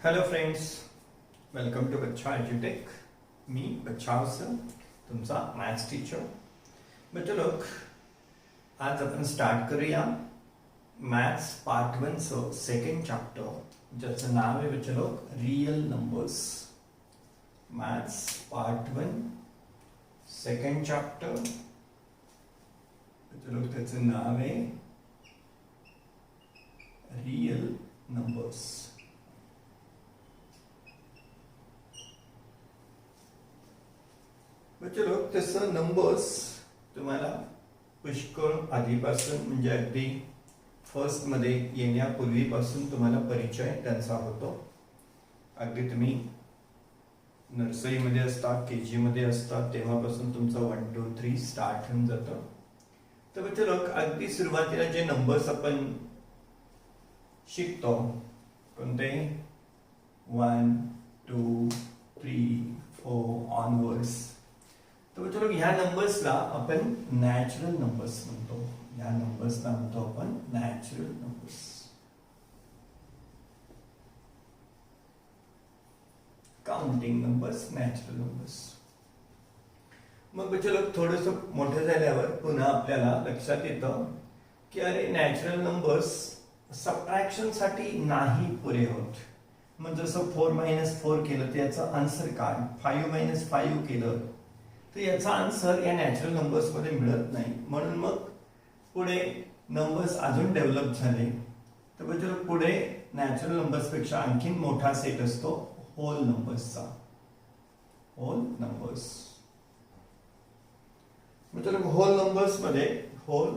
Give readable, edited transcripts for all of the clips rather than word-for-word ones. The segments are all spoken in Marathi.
हॅलो फ्रेंड्स, वेलकम टू बच्चा एज्युटेक. मी बच्चा सर, तुमचा मॅथ्स टीचर. बच्चे लोक, आज आपण स्टार्ट करूया मॅथ्स पार्ट 1 सेकंड चॅप्टर, ज्याचं नाव आहे बच्चे लोक real numbers. Maths part 1 second chapter, बच्चे लोक त्याचं नाव आहे रियल नंबर्स. बच्चे लोक, तसं नंबर्स तुम्हाला पुष्कळ आधीपासून म्हणजे अगदी फर्स्ट मध्ये येण्यापूर्वीपासून तुम्हाला परिचय त्यांचा होतो. अगदी तुम्ही नर्सरीमध्ये असता, KG मध्ये असता, तेव्हापासून तुमचं 1 2 3 स्टार्ट होऊन जातं. तर बच्चे लोक, अगदी सुरुवातीला जे नंबर्स आपण शिकतो कोणते 1 2 3 4 ऑनवर्ड्स, तर चलो ह्या नंबर्सला आपण नॅचरल नंबर्स म्हणतो. ह्या नंबर्सला म्हणतो आपण natural numbers. Counting numbers, natural numbers. मग चलो थोडस मोठं झाल्यावर पुन्हा आपल्याला लक्षात येतं की अरे नॅचरल नंबर्स सबट्रॅक्शन साठी नाही पुरे होत. मग जसं 4 - 4 केलं तर याचा आन्सर काय, 5 - 5 केलं तर याचा आन्सर या नॅचरल नंबर्स मध्ये मिळत नाही. म्हणून मग पुढे नंबर्स अजून डेव्हलप झाले. तर म्हणजे पुढे नॅचरल नंबर्स पेक्षा आणखीन मोठा सेट असतो होल नंबर्सचा. होल नंबर्स म्हणजे होल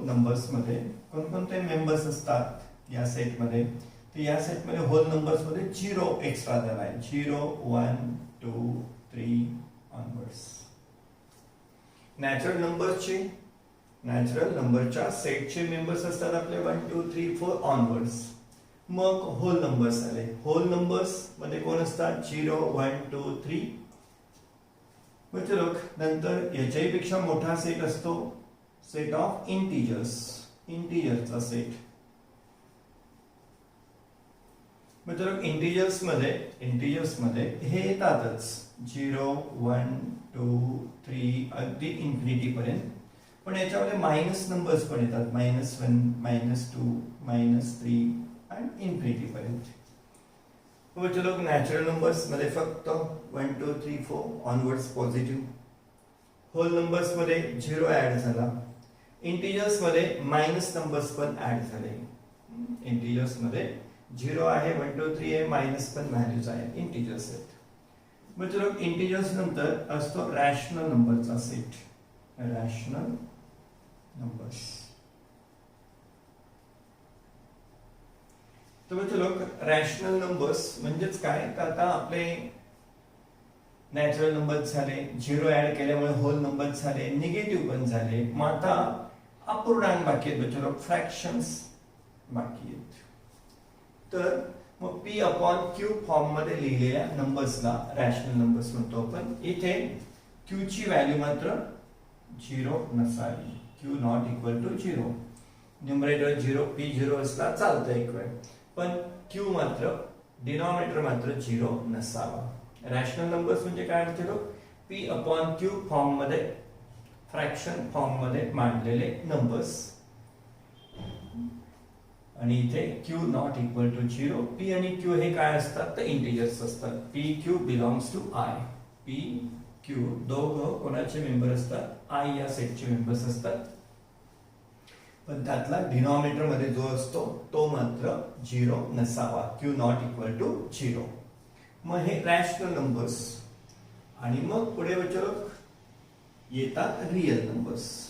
नंबर्स मध्ये कोणकोणते मेंबर्स असतात या सेट मध्ये. तर या सेट मध्ये होल नंबर्स मध्ये 0 एक्स्ट्रा झाला आहे. 0 1 2 3 ऑनवर्ड्स. नॅचरल नंबरच्या सेटचे मेंबर्स असतात आपले 1 2 3 4 ऑनवर्ड्स. मग होल नंबर्स आले. होल नंबर्स मध्ये कोण असतात 0 1 2 3. म्हणजे लोक नंतर याच्याही पेक्षा मोठा सेट असतो सेट ऑफ इंटिजर्सचा सेट. म्हणजे लोक इंटिजर्स मध्ये हे येतातच 0 1 2 3 अगदी इन्फिनिटी पर्यंत. पण याच्यामध्ये मायनस नंबर्स पण येतात, -1 -2 -3 आणि इन्फिनिटी पर्यंत. म्हणजे लोक नॅचरल नंबर्स मध्ये फक्त 1 2 3 4 ऑनवर्ड्स पॉझिटिव्ह. होल नंबर्स मध्ये 0 ऍड झाला. इंटिजर्स मध्ये मायनस नंबर्स पण ऍड झाले. इंटिजर्स मध्ये 0 आहे, 1 2 3 आहे, मायनस पण व्हॅल्यूज आहे, इंटिजर्स आहेत. म्हणजे लोक इंटिजर्स नंतर असतो रॅशनल नंबरचा सेट. Rational numbers. तर म्हणजे लोक रॅशनल नंबर्स म्हणजेच काय, तर आता आपले नॅचरल नंबर्स झाले, 0 ऍड केल्यामुळे होल नंबर्स झाले, निगेटिव्ह पण झाले. मग आता अपूर्णांक बाकी आहेत बच्चे लोक, फ्रॅक्शन्स बाकी आहेत. तर मग P/Q फॉर्म मध्ये लिहिलेल्या नंबर्सला रॅशनल नंबर्स म्हणतो आपण. इथे Q ची व्हॅल्यू मात्र 0 नसावी. Q not equal to 0. Numerator 0 P 0 असला चालतं एक वेळ, पण Q मात्र डिनॉमिनेटर मात्र 0 नसावा. रॅशनल नंबर्स म्हणजे काय म्हणते लोक, P/Q फॉर्म मध्ये, फ्रॅक्शन फॉर्म मध्ये मांडलेले नंबर्स. आणि इथे Q not equal to 0. P आणि Q हे काय असतात तर इंटिजर्स असतात. PQ belongs to I. PQ दोघं कोणाचे मेंबर असतात, I या सेटचे मेंबर्स असतात. पण त्यातला डिनॉमिनेटर मध्ये जो असतो तो मात्र 0 नसावा. Q not equal to 0. मग हे रॅशनल नंबर्स. आणि मग पुढे येतात रियल नंबर्स.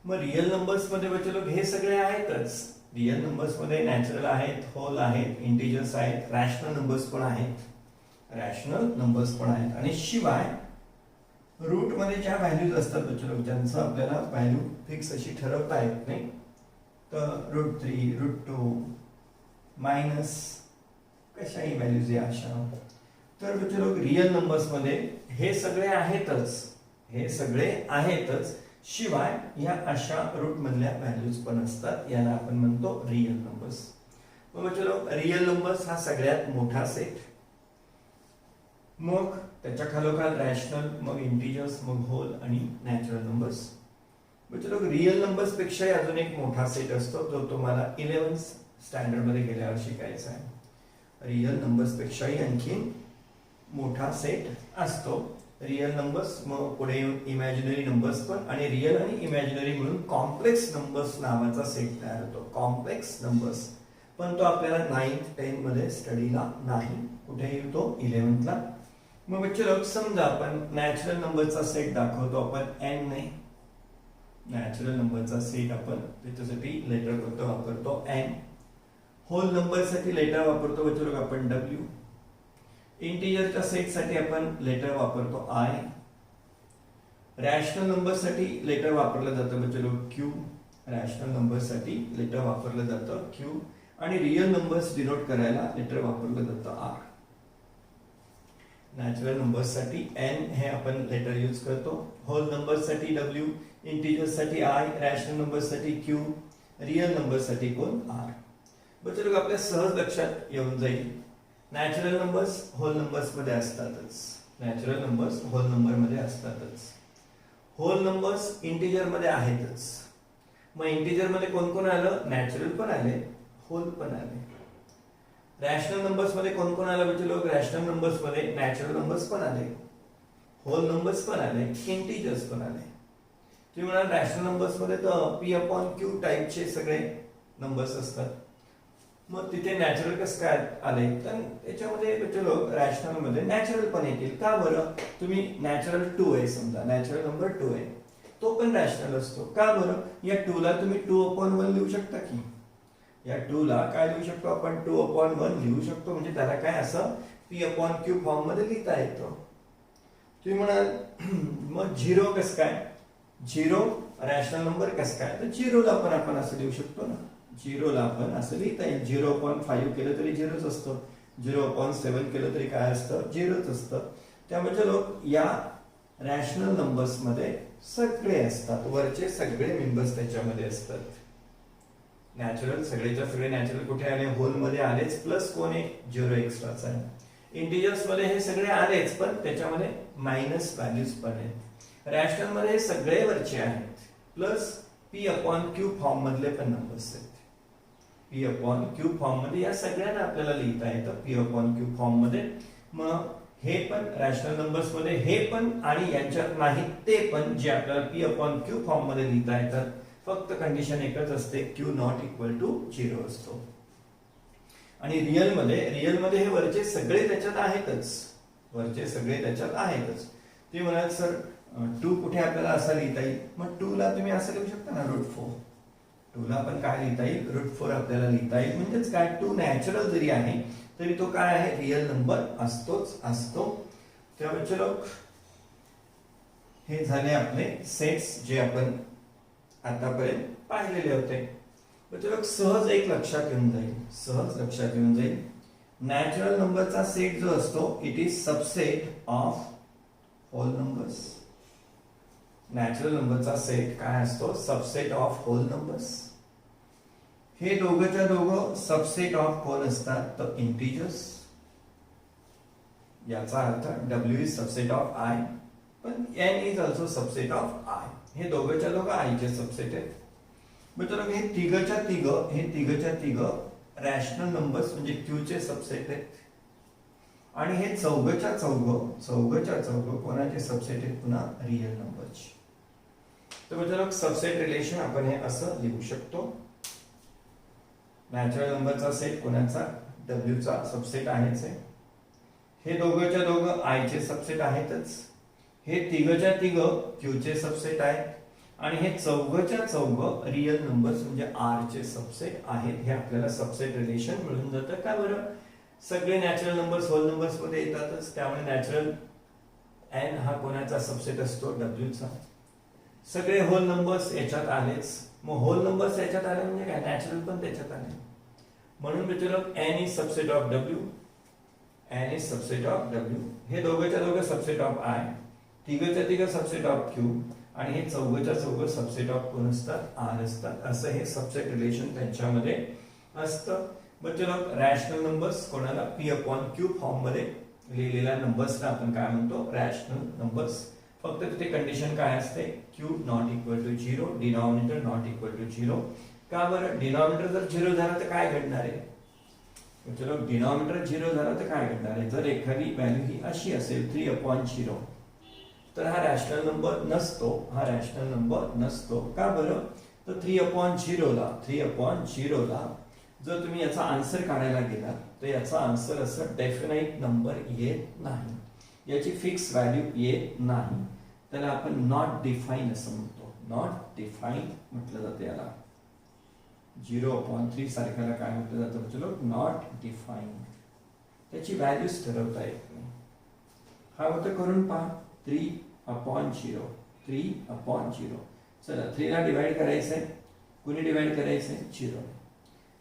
मग रियल नंबर्स मध्ये हे सगळे आहेतच. रियल नंबर्स मध्ये नॅचरल आहेत, होल आहेत, इंटिजर्स आहेत, रॅशनल नंबर्स पण आहेत. आणि शिवाय रूट मध्ये ज्या व्हॅल्यूज असतात ज्यांचं आपल्याला व्हॅल्यू फिक्स अशी ठरवता येत नाही, तर √3 √2 मायनस कशाही व्हॅल्यूज या अशा. तर रियल नंबर्स मध्ये हे सगळे आहेतच. शिवाय या अशा रूट मधल्या व्हॅल्यूज पण असतात, याला आपण म्हणतो रिअल नंबर्स. मग चलो रिअल नंबर्स हा सगळ्यात मोठा सेट, मग त्याच्या खालोखाल रॅशनल, मग इंटिजर्स, मग होल आणि नॅचरल नंबर्स. चलो रिअल नंबर्स पेक्षाही अजून एक मोठा सेट असतो जो तुम्हाला 11th स्टँडर्ड मध्ये गेल्यावर शिकायचा आहे. रिअल नंबर्स पेक्षाही आणखी मोठा सेट असतो. रिअल नंबर्स, मग पुढे इमॅजिनरी नंबर्स पण, आणि रिअल आणि इमॅजिनरी मिळून कॉम्प्लेक्स नंबर्स नावाचा सेट तयार होतो. कॉम्प्लेक्स नंबर्स, पण तो आपल्याला 9th 10th मध्ये स्टडीला नाही, कुठे येतो 11th ला. मग चलो समजा आपण नॅचरल नंबरचा सेट दाखवतो आपण n ने. नॅचरल नंबरचा सेट आपण त्याच्यासाठी लेटर कोणतं वापरतो n. होल नंबर साठी लेटर वापरतो बच्चो लोग आपण w. इंटिजरच्या सेट साठी आपण लेटर वापरतो i. रॅशनल नंबर साठी लेटर वापरलं जातं बच्चो लोग q. रॅशनल नंबर साठी लेटर वापरलं जातं q. आणि रिअल नंबर्स डिनोट करायला लेटर वापरलं जातं r. नॅचरल नंबर्स साठी n हे आपण लेटर यूज करतो. होल नंबर्स साठी w, इंटिजर्स साठी i, रॅशनल नंबर्स साठी q, रिअल नंबर्स साठी कोण r. बच्चो लोग आपल्या सहज लक्षात येऊन जाईल, नॅचरल नंबर्स होल नंबर्स मध्ये असतातच. नॅचरल नंबर्स होल नंबर मध्ये असतातच. होल नंबर्स इंटिजर मध्ये आहेतच. मग इंटिजर मध्ये कोण कोण आलं? नॅचरल पण आले, होल पण आले. रॅशनल नंबर्स मध्ये कोण कोण आलं बच्चो लोग? रॅशनल नंबर्स मध्ये नॅचरल नंबर्स पण आले, होल नंबर्स पण आले, इंटिजर्स पण आले. तुम्ही म्हणाल रॅशनल नंबर्स मध्ये तर p/q टाइपचे सगळे नंबर्स असतात, मग तिथे नॅचरल कसं काय आले? तर त्याच्यामध्ये बच्चो लोग रॅशनल मध्ये नॅचरल पण येतील. का बरं? तुम्ही नॅचरल 2 आहे समजा, नॅचरल नंबर 2 आहे, तो पण रॅशनल असतो. का बरं? या 2 ला तुम्ही 2/1 लिहू शकता की, या 2 ला काय लिहू शकतो आपण? 2/1 लिहू शकतो. म्हणजे त्याला काय असं p/q फॉर्म मध्ये लिहिता येतं. तुम्ही म्हणाल मग 0 कसं काय? 0 रॅशनल नंबर कसं काय? तर 0 ला पण आपण असं लिहू शकतो ना, 0 ला आपण असं लिहिता येईल. 0/5 केलं तरी 0च असतं, 0/7 केलं तरी काय असतं? 0च असतं. त्यामुळे चलो या रॅशनल नंबर्स मध्ये सगळे असतात, वरचे सगळे मेंबर्स त्याच्यामध्ये असतात. नॅचरल सगळेच्या सगळे नॅचरल कुठे आले? होल मध्ये आलेच, प्लस कोण आहे? 0 एक्स्ट्राचा आहे. इंटिजर्स मध्ये हे सगळे आलेच, पण त्याच्यामध्ये मायनस व्हॅल्यूज पण आहेत. रॅशनल मध्ये हे सगळे वरचे आहेत, प्लस p/q फॉर्म मधले पण नंबर्स आहेत. p/q फॉर्म मध्ये या सगळ्यांना आपल्याला लिहिता येतं p/q फॉर्म मध्ये. मग हे पण रॅशनल नंबर्स मध्ये हे पण, आणि यांच्यात नाही ते पण, जे आपल्याला p/q फॉर्म मध्ये लिहिता येतात. फक्त कंडिशन एकच असते, q नॉट इक्वल टू 0 असतो. आणि रिअल मध्ये हे वरचे सगळे त्याच्यात आहेतच, वरचे सगळे त्याच्यात आहेतच. ते म्हणाल सर 2 कुठे आपल्याला असा लिहिता येईल? मग 2 ला तुम्ही असं लिहू शकता ना, √4. 2 ला पण काय लिहिता येईल? √4 आपल्याला लिहिता येईल. म्हणजेच काय, 2 नॅचरल जरी आहे तरी तो काय आहे? रिअल नंबर असतोच असतो. त्यामुळे चलो हे झाले आपले सेट्स जे आपण आतापर्यंत पाहिलेले होते. चलो सहज एक लक्षात येऊन जाईल, सहज लक्षात येऊन जाईल. नॅचरल नंबरचा सेट जो असतो, it is subset of whole numbers. Natural नंबरचा सेट काय असतो? Subset of whole numbers. हे दोघंच्या दोघं सबसेट ऑफ कोण असतात? तर इंटिजर्स. याचा अर्थ w is subset of i, पण n is also subset of i. हे दोघंच्या दोघं i चे सबसेट आहेत. मित्रांनो हे तिघच्या तिघ रॅशनल नंबर्स म्हणजे q चे सबसेट आहेत. आणि हे चौघच्या चौघ कोणाचे सबसेट आहेत? पुन्हा रिअल नंबरचे. तर मित्रांनो सबसेट रिलेशन आपण हे असं लिहू शकतो. नॅचरल नंबरचा सेट कोणाचा? w चा सबसेट आहेच आहे. हे दोघंच्या दोघं i चे सबसेट आहेतच. हे तिघच्या तिघ q चे सबसेट आहेत. आणि हे चौघच्या चौघ रिअल नंबर्स म्हणजे r चे सबसेट आहेत. हे आपल्याला सबसेट रिलेशन मिळून जातं. का बरं? सगळे नॅचरल नंबर्स होल नंबर्स मध्ये येतातच, त्यामुळे नॅचरल n हा कोणाचा सबसेट असतो? w चा. सगळे होल नंबर्स याच्यात आलेच, मग होल नंबर्स याच्यात आले म्हणजे काय? नॅचरल पण त्याच्यात आले. म्हणून मित्रांनो n is subset of w, n is subset of w. हे दोघंच्या दोघं सबसेट ऑफ i, तिघच्या तिघ सबसेट ऑफ q, आणि हे चौघच्या चौघ सबसेट ऑफ कोण असतात, आर असतात. असं हे सबसेट रिलेशन त्यांच्यामध्ये असतं. मग चलो रॅशनल नंबर्स कोणाला पी अपॉन क्यू फॉर्म मध्ये लिहिलेल्या नंबर्सला आपण काय म्हणतो, रॅशनल नंबर्स. फक्त तिथे कंडिशन काय असते, Q not equal to 0, denominator not equal to 0. का बरं, डिनॉमिनेटर जर 0 झाला तर काय घडणार आहे, चलो डिनॉमिनेटर 0 झाला तर काय घडणार आहे, जर एखादी व्हॅल्यू ही अशी असेल 3/0 तर हा रॅशनल नंबर नसतो, हा रॅशनल नंबर नसतो. का बरं, तर 3/0 ला जर तुम्ही याचा आन्सर काढायला गेला तर याचा आन्सर असं डेफिनाइट नंबर येत नाही, याची फिक्स व्हॅल्यू येत नाही. त्याला आपण नॉट डिफाईन असं म्हणतो, नॉट डिफाईन म्हटलं जातं याला. 0/3 सारख्याला काय म्हटलं जातं, चलो नॉट डिफाईन, त्याची व्हॅल्यूज ठरवता येत नाही. हा होतं करून पहा 3/0, 3/0. चला 3 ला डिवाइड करायचंय, कुणी डिवाइड करायचंय 0.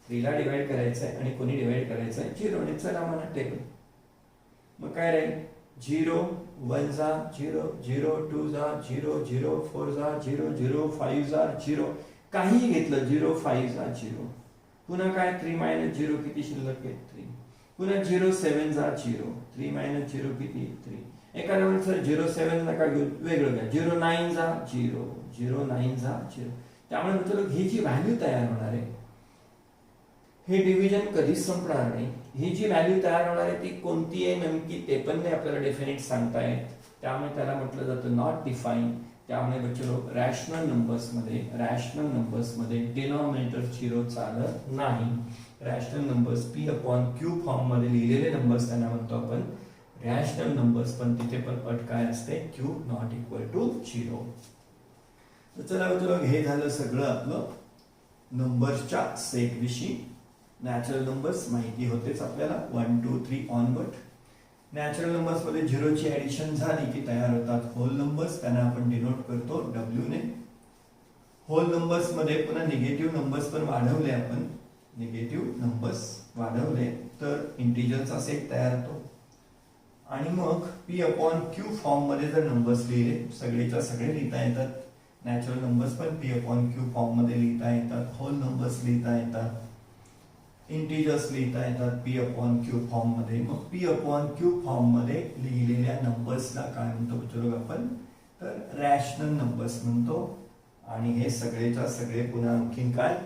3 ला डिवाइड करायचंय आणि कुणी डिवाइड करायचंय 0 ने. चला म्हणा टेबल, मग काय राहील 0 1 जा 0, 0 2 जा 0, 0 4 जा 0, 0 5 जा 0, काही घेतलं 0 5 जा 0. पुन्हा काय 3 - 0 किती शिल्लक आहे 3. पुन्हा 0 7 जा 0, 3 - 0 किती 3. एखाद्या वेळेस 0 7 नका घेऊ, वेगळं घ्या 0 9 जा 0, 0 9 जा 0. त्यामुळे मतलब ही जी व्हॅल्यू तयार होणार आहे, हे डिव्हिजन कधीच संपणार नाही. ही जी व्हॅल्यू तयार होणार आहे ती कोणती आहे नेमकी ते पण नाही आपल्याला डेफिनेट सांगता येत. त्यामुळे त्याला म्हटलं जातं नॉट डिफाईन. त्यामुळे बच्चो रॅशनल नंबर्स मध्ये डिनॉमिनेटर 0 चालत नाही. Rational numbers P upon Q form मध्ये लिहिलेले नंबर्स त्यांना म्हणतो आपण रॅशनल नंबर्स, पण तिथे पण अट काय असते, क्यू नॉट इक्वल टू 0. तर चला हे झालं सगळं आपलं नंबर्सच्या सेट विषयी. नॅचरल नंबर्स माहिती होतेच आपल्याला 1 2 3 ऑनवर्ड. नॅचरल नंबर्स मध्ये 0 ची ऍडिशन झाली की तयार होतात होल नंबर्स, त्यांना आपण डिनोट करतो W ने. होल नंबर्स मध्ये पुन्हा निगेटिव्ह नंबर्स पण वाढवले आपण, निगेटिव्ह नंबर्स वाढवले तर इंटिजरचा सेट तयार होतो. आणि मग पी अपॉन क्यू फॉर्म मध्ये जर नंबर्स लिहिले, सगळेच्या सगळे लिहिता येतात. नॅचरल नंबर्स पण पी अपॉन क्यू फॉर्म मध्ये लिहिता येतात, होल नंबर्स लिहिता येतात, इंटिजर्स लिहिता येतात पी अपॉन क्यू फॉर्म मध्ये. मग पी अपॉन क्यू फॉर्म मध्ये लिहिलेल्या नंबर्सला काय म्हणतो चलो आपण, तर रॅशनल नंबर्स म्हणतो. आणि हे सगळेच्या सगळे पुन्हा आणखीन काय,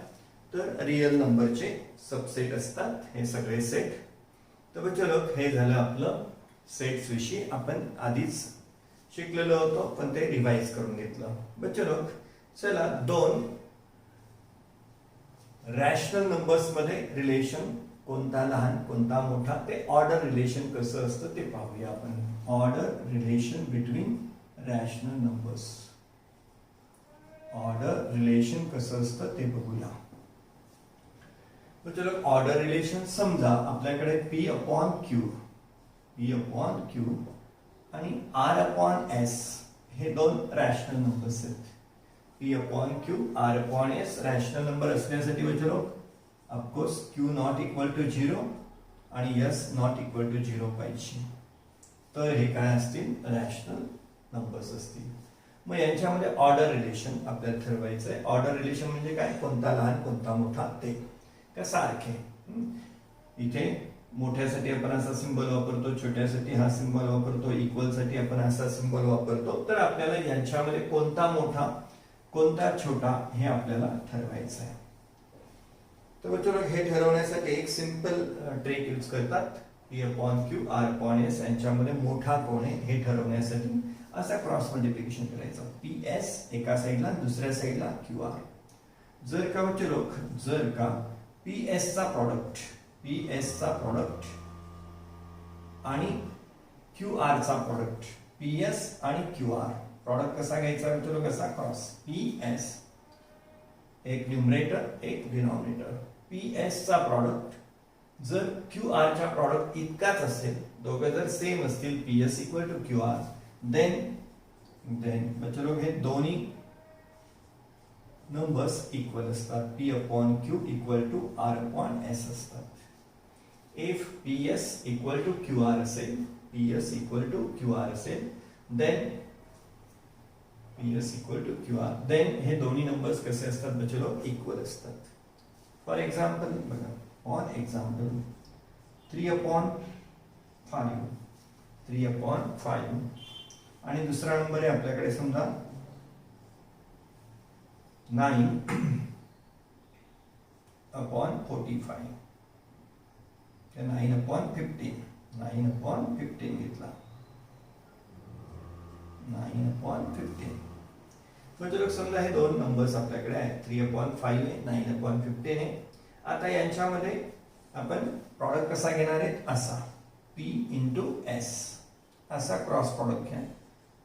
तर रिअल नंबरचे सबसेट असतात हे सगळे सेट. तर चलो हे झालं आपलं सेट्स विषयी. आपण आधीच शिकलेलो होतो पण ते रिवाइज करून घेतलं. बच्चो चला दोन रॅशनल नंबर्स मध्ये रिलेशन कोणता लहान कोणता मोठा, ते ऑर्डर रिलेशन कसं असतं ते पाहूया आपण. Order relation between rational numbers, order relation कसं असतं ते बघूया. चलो ऑर्डर रिलेशन समजा आपल्याकडे पी अपॉन क्यू आणि आर अपॉन एस हे दोन रॅशनल नंबर्स आहेत. P upon Q R upon S rational number असण्यासाठी बच्चो of course Q not equal to 0 आणि एस नॉट इक्वल टू 0 पाहिजे, तर हे काय असतील, रॅशनल नंबर्स असतील. मग यांच्यामध्ये ऑर्डर रिलेशन आपल्याला ठरवायचं आहे. ऑर्डर रिलेशन म्हणजे काय, कोणता लहान कोणता मोठा ते का सारखे. इथे मोठ्यासाठी आपण असा सिंबल वापरतो, छोट्यासाठी हा सिंबल वापरतो, इक्वल साठी आपण असा सिंबल वापरतो. तर आपल्याला यांच्यामध्ये कोणता मोठा कोणता छोटा हे आपल्याला ठरवायचं आहे. तर बच्चो हे ठरवण्यासाठी एक सिंपल ट्रिक यूज करतात. P upon Q R upon S यांच्यामध्ये मोठा कोण आहे हे ठरवण्यासाठी असा क्रॉस मल्टिप्लिकेशन करायचं. पी एस एका साईडला दुसऱ्या साईडला क्यू आर. जर का बच्चो जर का पी एस चा प्रॉडक्ट आणि क्यू आर चा प्रॉडक्ट, पी एस आणि क्यू आर प्रॉडक्ट कसा घ्यायचा मित्र, कसा क्रॉस. पी एस एक न्यूमरेटर एक डिनॉमिनेटर. पी एस चा प्रॉडक्ट जर क्यू आर च्या प्रॉडक्ट इतकाच असेल, दोघे जर सेम असतील, P S equal to Q R, then बच्चो हे दोन्ही नंबर्स इक्वल असतात. P upon Q equal to R upon S असतात. If P S equal to Q R असेल, P S equal to Q R असेल, then P S equal to Q R. Then हे दोन्ही नंबर्स कसे असतात बच्चो इक्वल असतात. फॉर एक्झाम्पल बघा, ऑन एक्झाम्पल 3/5 3/5 आणि दुसरा नंबर आहे आपल्याकडे समजा 9/45. 9/15 9/15 घेतला. 9/15 म्हणजे लोक समजा हे दोन नंबर्स आपल्याकडे आहेत. 3/5 आहे, 9/15 आहे. आता यांच्यामध्ये आपण प्रॉडक्ट कसा घेणार आहे, असा P इंटू एस असा क्रॉस प्रॉडक्ट घ्या.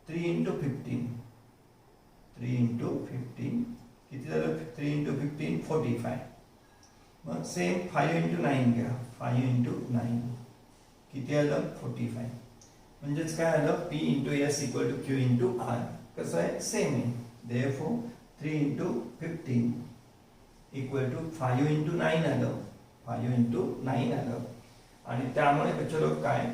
3 इंटू 15 किती झालं, 3 इंटू 15 45. मग सेम 5 इंटू 9 घ्या. 5 इंटू 9 किती आलं, 45. म्हणजेच काय आलं, P into S equal to Q into R. कसं आहे, सेम आहे. Therefore 3 into 15 equal to 5 into 9 आलं. 5 इंटू 9 आलं. आणि त्यामुळे बच्चो काय,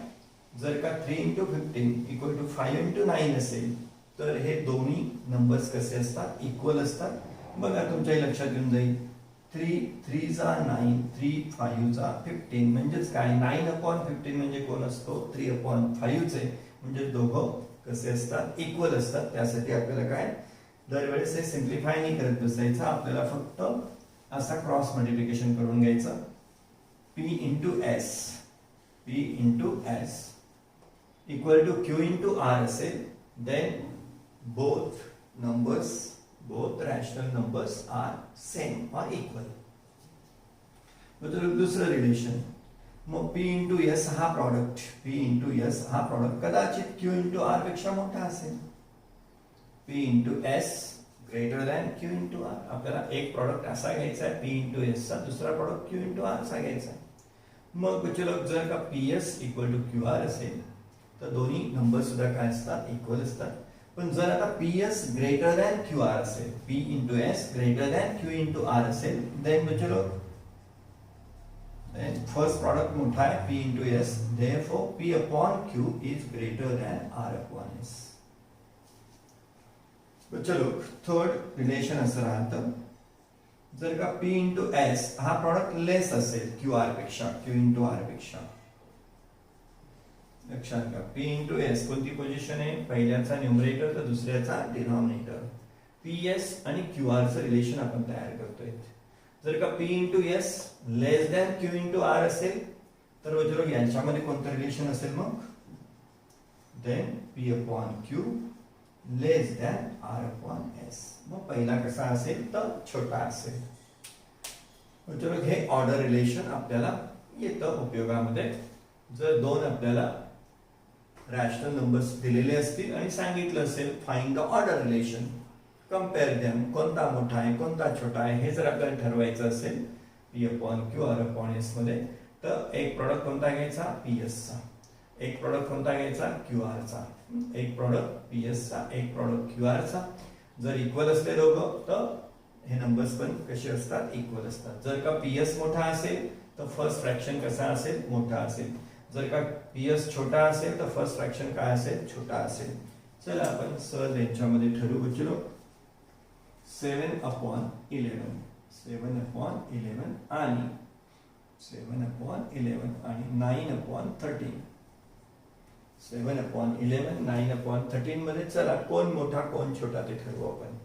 जर का 3 इंटू 15 इक्वल टू 5 इंटू 9 असेल तर हे दोन्ही नंबर्स कसे असतात, इक्वल असतात. बघा तुमच्या लक्षात येऊन जाईल. 3 जा 9, 3 5 जा 15 म्हणजेच काय, 9/15 म्हणजे कोण असतो, 3/5 चे. म्हणजे दोघं कसे असतात, इक्वल असतात. त्यासाठी आपल्याला काय, दरवेळेस हे सिम्प्लिफाय नाही करत बसायचं. आपल्याला फक्त असा क्रॉस मल्टिप्लिकेशन करून घ्यायचं. P into S equal to Q into R असेल. Then both rational numbers are same or equal. मतलब दुसरं रिलेशन, मग P इंटू एस हा प्रॉडक्ट कदाचित Q इंटू आर पेक्षा मोठा असेल. P into S greater than Q into R. आपल्याला एक प्रॉडक्ट असा घ्यायचा आहे P इंटू एस चा, दुसरा प्रॉडक्ट Q इंटू आर चा घ्यायचा आहे. मग बच्चो जर का PS equal to Q R असेल तर दोन्ही नंबर सुद्धा काय असतात, इक्वल असतात. पण जर आता PS greater than Q R असेल, P into S greater than Q into R असेल, देन बच्चो फर्स्ट प्रॉडक्ट मोठा आहे P into S. Therefore P upon Q is greater than R upon S. बच्चो थर्ड रिलेशन असं राहतं, जर का P इंटू एस हा प्रॉडक्ट लेस असेल क्यू इंटू आर पेक्षा. लक्षात घ्या, P इंटू एस कोणती पोझिशन आहे, पहिल्याचा न्यूमरेटर तर दुसऱ्याचा डिनॉमिनेटर. PS आणि QR चं रिलेशन आपण तयार करतोय. जर का P इंटू एस लेस दॅन क्यू इंटू आर असेल तर बच्चो यांच्यामध्ये कोणतं रिलेशन असेल, मग देन P अपॉन क्यू लेस दॅन आर अपॉन एस. मग पहिला कसा असेल तर छोटा असेल. बच्चो हे ऑर्डर रिलेशन आपल्याला येतं उपयोगामध्ये. जर दोन आपल्याला रॅशनल नंबर्स दिलेले असतील आणि सांगितलं असेल find the order relation, compare them, कोणता मोठा आहे कोणता छोटा आहे हे जर आपल्याला ठरवायचं असेल P upon Q R upon S मध्ये, तर एक प्रॉडक्ट कोणता घ्यायचा, PS चा. एक प्रॉडक्ट कोणता घ्यायचा, QR चा. एक प्रॉडक्ट PS चा, एक प्रॉडक्ट QR चा. जर इक्वल असले दोघं तर हे नंबर्स पण कसे असतात, इक्वल असतात. जर का PS मोठा असेल तर फर्स्ट फ्रॅक्शन कसा असेल, मोठा असेल. जर का PS छोटा असेल तर फर्स्ट फ्रॅक्शन काय असेल, छोटा असेल. चला आपण सहज यांच्यामध्ये ठरवू बच्चो. 7/11 आणि 9/13. 7/11 9/13 मध्ये चला कोण मोठा कोण छोटा ते ठरवू आपण.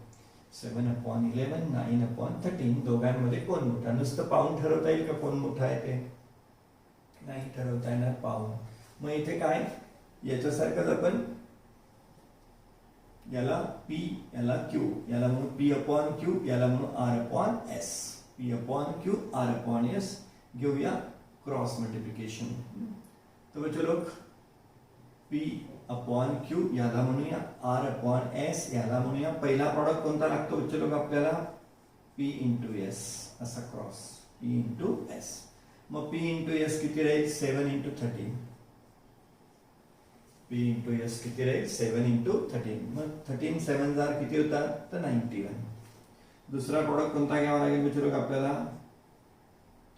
7/11 9/13 दोघांमध्ये कोण मोठा. नुसतं पाहून ठरवता येईल का कोण मोठा आहे ते, नाही ठरवता येणार पाहून. मग इथे काय, याच्यासारखंच आपण याला P याला Q याला म्हणून P अपॉन Q याला म्हणून R upon S. P upon Q R upon S घेऊया क्रॉस मल्टिप्लिकेशन. तर बच्चो P अपॉन Q याला म्हणूया, R अपॉन S याला म्हणूया. पहिला प्रॉडक्ट कोणता लागतो बच्चो आपल्याला, P इंटू एस असा क्रॉस P इंटू एस. मग P इंटू एस किती राहील, 7 इंटू 13. P इंटू एस किती राहील, 7 इंटू 13. मग 13 7 जार किती होतात, तर 91. दुसरा प्रॉडक्ट कोणता घ्यावा लागेल बच्चो आपल्याला,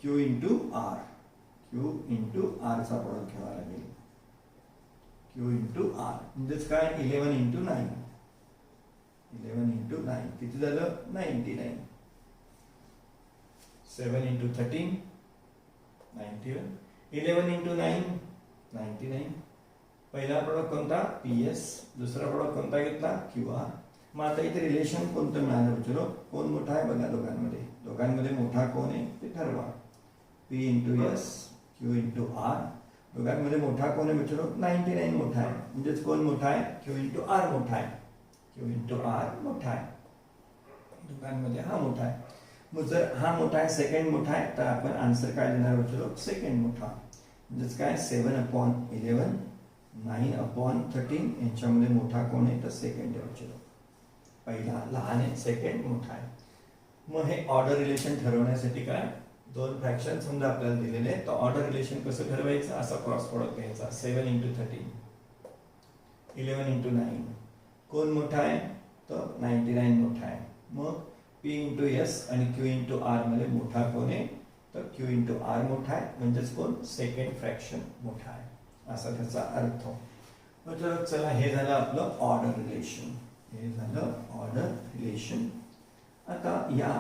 Q into R. Q into R चा प्रॉडक्ट घ्यावा लागेल. Q इंटू आर म्हणजेच काय, 11 इंटू 9. 11 into 9 किती झालं 99. 7 into 13 91. 11 into 9 99. पहिला प्रोडक्ट कोणता PS, दुसरा प्रोडक्ट कोणता घेतला QR. मग आता इथे रिलेशन कोणतं मिळालं चलो, कोण मोठा आहे बघा दोघांमध्ये. दोघांमध्ये मोठा कोण आहे ते ठरवा. P into S Q into R. दोघांमध्ये मोठा कोण आहे चलो 99 मोठा आहे. म्हणजेच कोण मोठा आहे Q into R मोठा आहे. Q into R मोठा आहे. दोघांमध्ये हा मोठा आहे. मग जर हा मोठा आहे सेकंड मोठा आहे तर आपण आन्सर काय देणार चलो सेकंड मोठा. म्हणजेच काय 7/11 9/13 यांच्यामध्ये मोठा कोण आहे तर सेकंड आहे चलो. पहिला लहान आहे सेकंड मोठा आहे. मग हे ऑर्डर रिलेशन ठरवण्यासाठी काय दोन फ्रॅक्शन समजा आपल्याला दिलेले आहेत तर ऑर्डर रिलेशन कसं ठरवायचं असा क्रॉस प्रोडक्ट घ्यायचा. 7 into 13 11 into 9 कोण मोठा आहे तर 99 मोठा आहे. मग P into S आणि Q into R मध्ये मोठा कोण आहे तर Q into R मोठा आहे. म्हणजेच कोण सेकंड फ्रॅक्शन मोठा आहे असा त्याचा अर्थ. मग चला हे झालं आपलं ऑर्डर रिलेशन. हे झालं ऑर्डर रिलेशन. आता या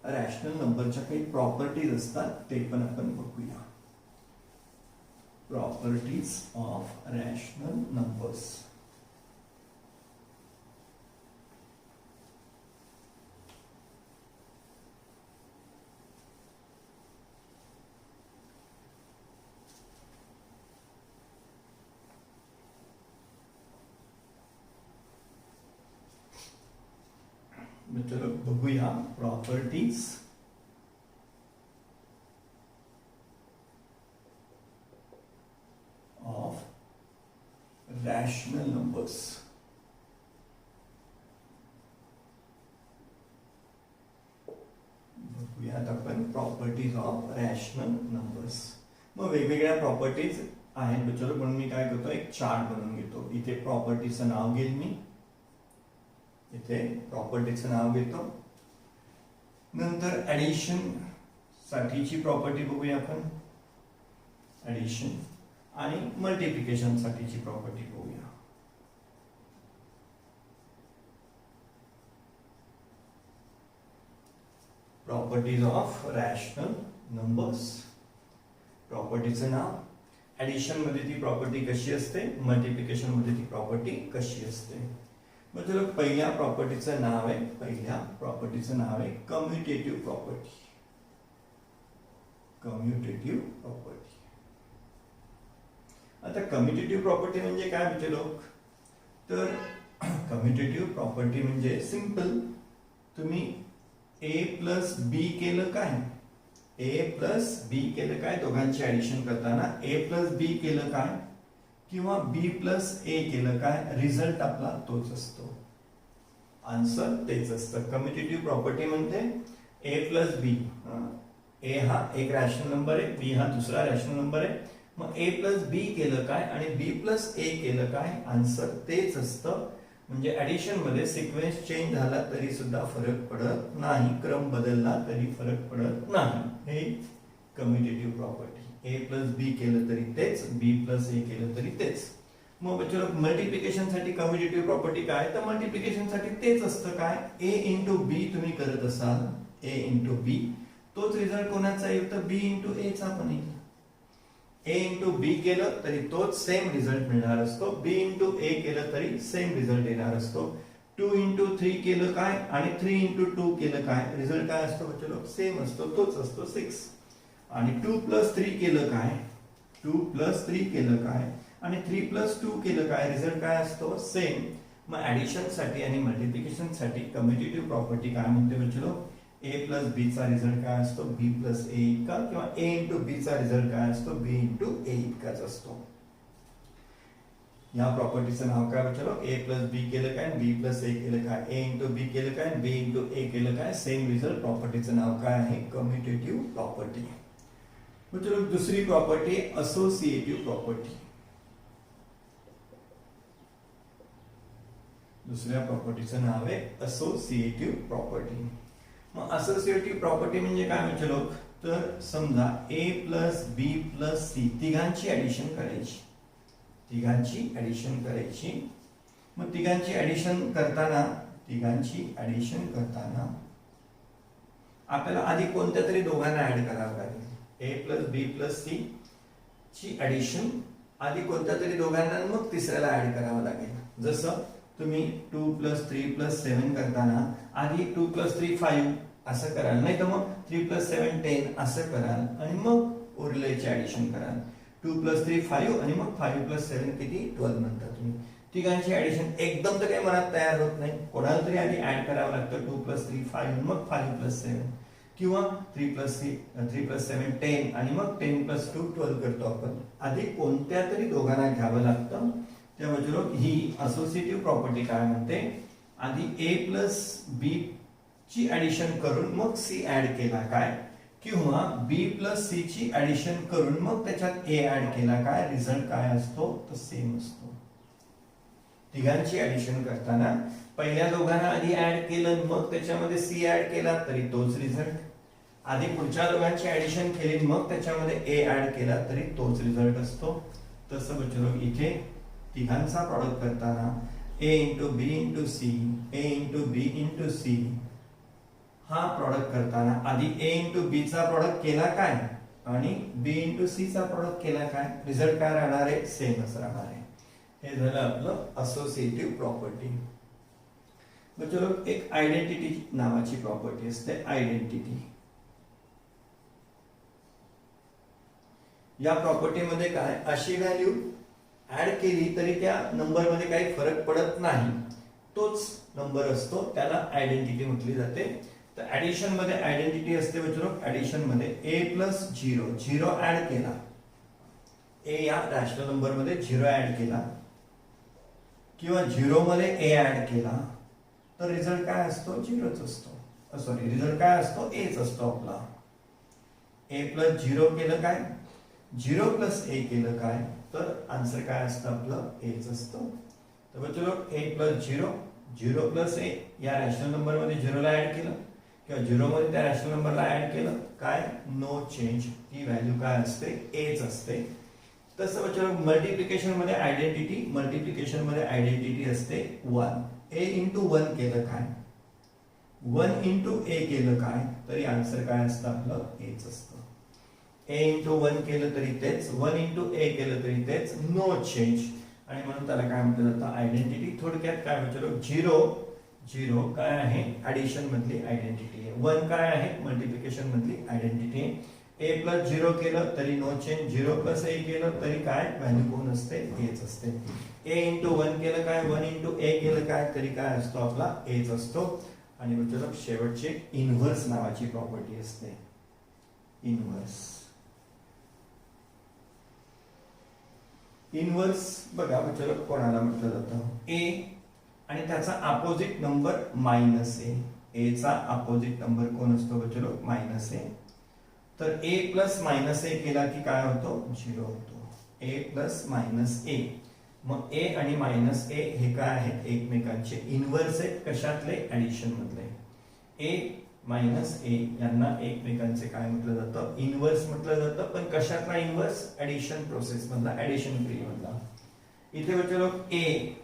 रॅशनल नंबरच्या काही प्रॉपर्टीज असतात ते पण आपण बघूया. Properties of rational numbers. चलो बघूया प्रॉपर्टीज ऑफ रॅशनल नंबर्स. बघूयात आपण प्रॉपर्टीज ऑफ रॅशनल नंबर्स. मग वेगवेगळ्या प्रॉपर्टीज आहेत चलो म्हणून मी काय करतो एक चार्ट बनवून घेतो. इथे प्रॉपर्टीचं नाव घेईल मी. इथे प्रॉपर्टीचं नाव घेतो. नंतर ऍडिशन साठीची प्रॉपर्टी बघूया आपण. ऍडिशन आणि मल्टिप्लिकेशन साठीची प्रॉपर्टी बघूया. Properties of rational numbers. प्रॉपर्टीचं नाव. ऍडिशन मध्ये ती प्रॉपर्टी कशी असते, मल्टिप्लिकेशन मध्ये ती प्रॉपर्टी कशी असते. मग चलो पहिल्या प्रॉपर्टीचं नाव आहे कम्युटेटिव्ह प्रॉपर्टी. Commutative property. आता कम्युटेटिव्ह प्रॉपर्टी म्हणजे काय म्हणजे लोक तर कम्युटेटिव्ह प्रॉपर्टी म्हणजे सिंपल. तुम्ही A प्लस बी केलं काय, A प्लस बी केलं काय दोघांची ऍडिशन करताना A प्लस बी केलं काय किंवा B प्लस A केलं काय रिझल्ट आपला तोच असतो. आन्सर तेच असतं. कम्युटेटिव्ह प्रॉपर्टी म्हणजे A प्लस बी. A हा एक रॅशनल नंबर आहे, B हा दुसरा रॅशनल नंबर आहे. मग A प्लस बी केलं काय आणि B प्लस A केलं काय आन्सर तेच असतं. म्हणजे ऍडिशन मध्ये सिक्वेन्स चेंज झाला तरी सुद्धा फरक पडत नाही, क्रम बदलला तरी फरक पडत नाही. हे कम्युटेटिव्ह प्रॉपर्टी. A प्लस बी केलं तरी तेच, B प्लस A केलं तरी तेच. मग चलो मल्टिप्लिकेशन साठी कम्युटेटिव्ह प्रॉपर्टी काय तर मल्टिप्लिकेशन साठी तेच असतं काय A इंटू बी तुम्ही करत असाल A इंटू बी तोच रिझल्ट कोणाचा येईल तर B इंटू A चा पण येईल. A इंटू बी केलं तरी तोच सेम रिझल्ट मिळणार असतो. B इंटू A केलं तरी सेम रिझल्ट येणार असतो. 2 इंटू 3 केलं काय आणि 3 इंटू 2 केलं काय रिझल्ट काय असतो चलो सेम असतो, तोच असतो 6. आणि 2 प्लस 3 केलं काय, 2 प्लस 3 केलं काय आणि 3 प्लस 2 केलं काय रिझल्ट काय असतो सेम. मग ऍडिशन साठी आणि मल्टिप्लिकेशन साठी कम्युटेटिव्ह प्रॉपर्टी काय म्हणते बच्चो A प्लस बी चा रिझल्ट काय असतो B प्लस A इतका किंवा A इंटू बी चा रिझल्ट काय असतो B इंटू A इतकाच असतो. या प्रॉपर्टीचं नाव काय बच्चो A प्लस बी केलं काय B प्लस A केलं काय A इंटू बी केलं काय B इंटू A केलं काय सेम रिझल्ट. प्रॉपर्टीचं नाव काय आहे कम्युटेटिव्ह प्रॉपर्टी. बच्चो दुसरी प्रॉपर्टी असोसिएटिव्ह प्रॉपर्टी. दुसऱ्या प्रॉपर्टीचं नाव आहे असोसिएटिव्ह प्रॉपर्टी. मग असोसिएटिव्ह प्रॉपर्टी म्हणजे काय म्हणजे लोक तर समजा A plus B plus C तिघांची ऍडिशन करायची. तिघांची ऍडिशन करायची. मग तिघांची ऍडिशन करताना तिघांची ऍडिशन करताना आपल्याला आधी कोणत्या तरी दोघांना ऍड करावं लागेल. ए प्लस बी प्लस सी ची ऍडिशन आधी कोणत्या तरी दोघांना मग तिसऱ्याला ऍड करावं लागेल. जसं तुम्ही 2 प्लस 3 प्लस 7 करताना आधी 2 प्लस 3 5 असं कराल, नाही तर मग 3 प्लस 7 10 असं कराल आणि मग उरलेची ऍडिशन कराल. 2 प्लस 3 5 आणि मग 5 प्लस 7 किती 12 म्हणता तुम्ही. तिघांची ऍडिशन एकदम तर काही मनात तयार होत नाही, कोणाला तरी आधी ऍड करावं लागतं. 2 प्लस 3 5 मग 5 प्लस 7 किंवा 3 प्लस 7 10 आणि मग 10 प्लस 2 12 करतो आपण. आधी कोणत्या तरी दोघांना घ्यावं लागतं. त्यामुळे ही असोसिएटिव्ह प्रॉपर्टी काय म्हणते, आधी ए प्लस बी ची ऍडिशन करून मग सी ऍड केला काय, किंवा बी प्लस सी ची ऍडिशन करून मग त्याच्यात ए ऍड केला काय, रिझल्ट काय असतो तो सेम असतो. तिघांची ऍडिशन करताना पहिल्या दोघांना आधी ऍड केलं मग त्याच्यामध्ये सी ऍड केला तरी तोच रिझल्ट. आधी पुढच्या दोघांची ऍडिशन केली मग त्याच्यामध्ये ए ऍड केला तरी तोच रिझल्ट असतो. तसं बच्चो इथे तिघांचा प्रॉडक्ट करताना ए इंटू बी इंटू सी, ए इंटू बी इंटू सी हा प्रॉडक्ट करताना आधी ए इंटू बी चा प्रॉडक्ट केला काय आणि बी इंटू सी चा प्रॉडक्ट केला काय, रिझल्ट काय राहणार आहे, सेमच राहणार आहे. हे झालं आपलं असोसिएटिव्ह प्रॉपर्टी. बच्चो एक आयडेंटिटी नावाची प्रॉपर्टी असते. आयडेंटिटी या प्रॉपर्टी मध्ये काय, अशी व्हॅल्यू ऍड केली तरी त्या नंबर मध्ये काही फरक पडत नाही, तोच नंबर असतो, त्याला आयडेंटिटी म्हटली जाते. तर ऍडिशन मध्ये आयडेंटिटी असते बच्चो. ऍडिशन मध्ये ए प्लस 0 ऍड केला, ए या रॅशनल नंबर मध्ये 0 ऍड केला किंवा 0 मध्ये ए ऍड केला तर रिझल्ट काय असतो, 0च असतो. सॉरी, रिझल्ट काय असतो, एच असतो आपला. ए प्लस 0 केलं काय, 0 प्लस ए केलं काय, तर आन्सर काय असतं आपलं, एच असतं. तर बच्चो ए प्लस 0 प्लस ए या रॅशनल नंबर मध्ये 0 ला ऍड केलं किंवा 0 मध्ये त्या रॅशनल नंबरला ऍड केलं काय, नो चेंज, ती व्हॅल्यू काय असते, एच असते. तसं बच्चो मल्टिप्लिकेशन मध्ये आयडेंटिटी असते 1. ए इंटू 1 केलं काय, 1 इंटू ए केलं काय, तरी आन्सर काय असतं आपलं, एच असतं. ए इंटू 1 केलं तरी तेच, 1 इंटू ए केलं तरी तेच, नो चेंज. आणि म्हणून त्याला काय म्हटलं जातं, आयडेंटिटी. थोडक्यात काय बच्चो, 0 काय आहे, ऍडिशन मधली आयडेंटिटी आहे. 1 काय आहे, मल्टिप्लिकेशन मधली आयडेंटिटी आहे. ए प्लस 0 केलं तरी नो चेंज, 0 प्लस ए केलं तरी काय, व्हॅल्यू कोण असते, एच असते. ए इंटू 1 केलं काय, 1 इंटू ए केलं काय, तरी काय असतो आपला, एच असतो. आणि बच्चो शेवटची इनव्हर्स नावाची प्रॉपर्टी असते. इनव्हर्स बघा बच्चो कोणाला म्हटलं जातं, ए आणि त्याचा अपोजिट नंबर मायनस ए. ए चा अपोजिट नंबर कोण असतो बच्चो, मायनस ए. तर ए प्लस मायनस ए केला की काय होतो, 0 होतो. ए प्लस मायनस ए, मग ए आणि मायनस ए हे काय आहेत, एकमेकांचे इनव्हर्स आहेत. कशातले, ऍडिशन मधले. ए मायनस ए यांना एकमेकांचे काय म्हटलं जातं, इनव्हर्स म्हटलं जातं. पण कशातला इनव्हर्स, ऍडिशन प्रोसेस मधला, ऍडिशन क्रिये मधला. इथे बच्चो ए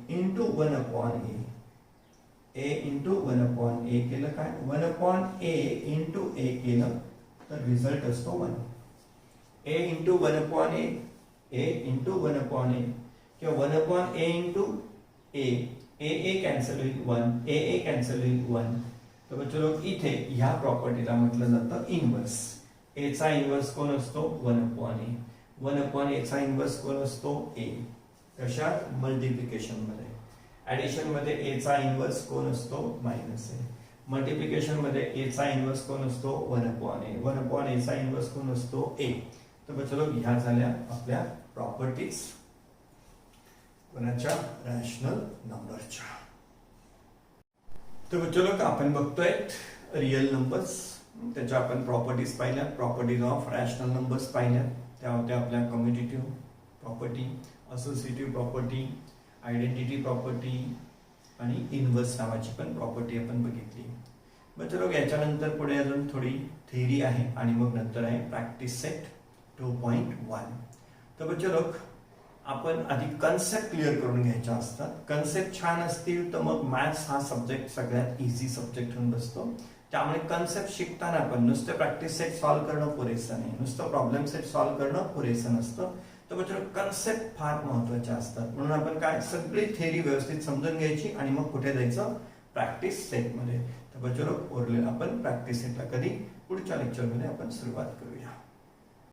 इंटू 1 अपॉन ए इंटू 1 अपॉन ए केलं काय, 1 अपॉन ए इंटू ए केलं तर रिझल्ट असतो 1. ए इंटू 1 अपॉन ए इंटू 1 अपॉन ए किंवा 1 अपॉन ए इंटू ए कॅन्सल होईल 1, ए कॅन्सल होईल 1. तर बच्चो इथे ह्या प्रॉपर्टीला म्हटलं जातं इनव्हर्स. ए चा इनव्हर्स कोण असतो, 1 अपॉन ए. 1 अपॉन ए चा इनव्हर्स कोण असतो, ए. कशात, मल्टिप्लिकेशन मध्ये. ऍडिशन मध्ये ए चा इनव्हर्स कोण असतो, मायनस ए. मल्टिप्लिकेशन मध्ये ए चा इनव्हर्स कोण असतो, 1 अपॉन ए. 1 अपॉन ए चा इनव्हर्स कोण असतो, ए. तर बच्चो ह्या झाल्या आपल्या प्रॉपर्टीज कोणाच्या, रॅशनल नंबरच्या. तर बच्चो आपण बघतोय रियल नंबर्स, त्याच्या आपण प्रॉपर्टीज पाहिल्या. प्रॉपर्टीज ऑफ रॅशनल नंबर्स पाहिल्या. त्या होत्या आपल्या commutative property, associative property, identity property आणि इनव्हर्स नावाची पण प्रॉपर्टी आपण बघितली. बच्चो याच्यानंतर पुढे अजून थोडी थेअरी आहे आणि मग नंतर आहे प्रॅक्टिस सेट 2.1. तर बच्चो आपण आधी कन्सेप्ट क्लिअर करून घ्यायच्या असतात. कन्सेप्ट छान असतील तर मग मॅथ्स हा सब्जेक्ट सगळ्यात इझी सब्जेक्ट होऊन बसतो. त्यामुळे कन्सेप्ट शिकताना पण नुसतं प्रॅक्टिस सेट सॉल्व्ह करणं पुरेसं नाही, नुसतं प्रॉब्लेम सेट सॉल्व्ह करणं पुरेसं नसतं. तर बच्चों कन्सेप्ट फार महत्वाचे असतात. म्हणून आपण काय सगळी थेअरी व्यवस्थित समजून घ्यायची आणि मग कुठे जायचं प्रॅक्टिस सेटमध्ये. तर बच्चों उरलेलं आपण प्रॅक्टिस सेटला कधी पुढच्या लेक्चरमध्ये आपण सुरुवात करूया.